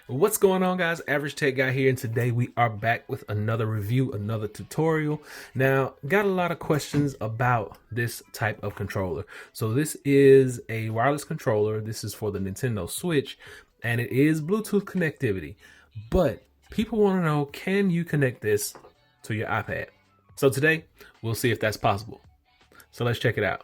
What's going on, guys? Average Tech Guy here, and today we are back with another review, another tutorial. Now, got a lot of questions about this type of controller. So this is a wireless controller. This is for the Nintendo Switch, and it is Bluetooth connectivity. But people want to know, can you connect this to your iPad? So today, we'll see if that's possible. So let's check it out.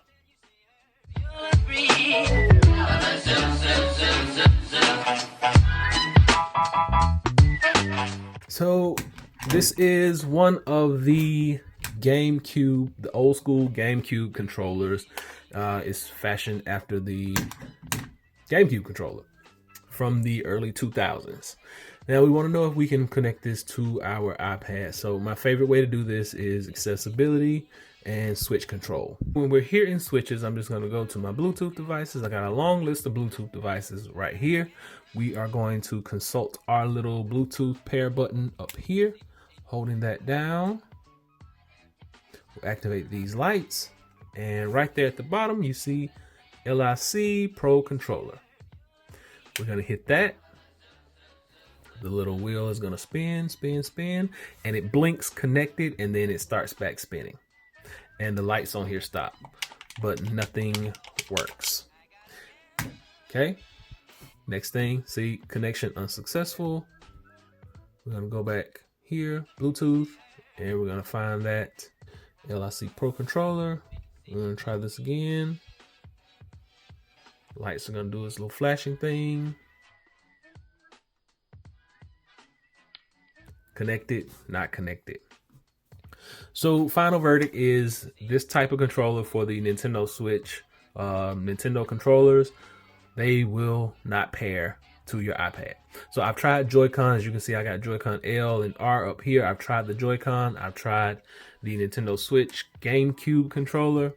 So this is one of the GameCube, the old school GameCube controllers. It's fashioned after the GameCube controller from the early 2000s. Now we want to know if we can connect this to our iPad. So my favorite way to do this is accessibility and switch control. When we're here in switches, I'm just going to go to my Bluetooth devices. I got a long list of Bluetooth devices right here. We are going to consult our little Bluetooth pair button up here, holding that down. We'll activate these lights, and right there at the bottom you see LIC Pro Controller. We're going to hit that. The little wheel is going to spin, spin, spin, and it blinks connected, and then it starts back spinning. And the lights on here stop, but nothing works. Okay. Next thing, see, connection unsuccessful. We're going to go back here, Bluetooth, and we're going to find that LIC Pro Controller. We're going to try this again. Lights are going to do this little flashing thing. Connected, not connected. So final verdict is this type of controller for the Nintendo Switch, Nintendo controllers, they will not pair to your iPad. So I've tried Joy-Con. As you can see, I got Joy-Con L and R up here. I've tried the Joy-Con. I've tried the Nintendo Switch GameCube controller.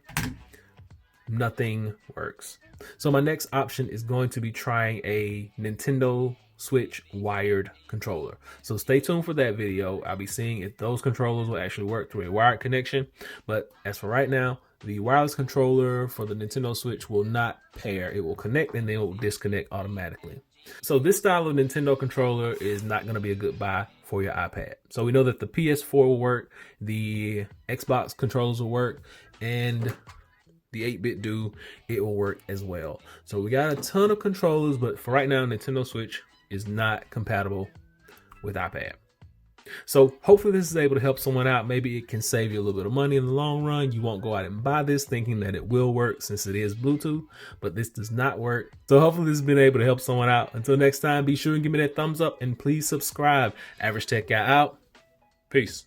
Nothing works. So my next option is going to be trying a Nintendo Switch wired controller. So stay tuned for that video. I'll be seeing if those controllers will actually work through a wired connection. But as for right now, the wireless controller for the Nintendo Switch will not pair. It will connect and then it will disconnect automatically. So this style of Nintendo controller is not going to be a good buy for your iPad. So we know that the PS4 will work, the Xbox controllers will work, and the 8-bit do, it will work as well. So we got a ton of controllers, but for right now, Nintendo Switch is not compatible with iPad. So hopefully this is able to help someone out. Maybe it can save you a little bit of money in the long run. You won't go out and buy this thinking that it will work since it is Bluetooth, but this does not work. So hopefully this has been able to help someone out. Until next time, be sure and give me that thumbs up and please subscribe. Average Tech Guy out. Peace.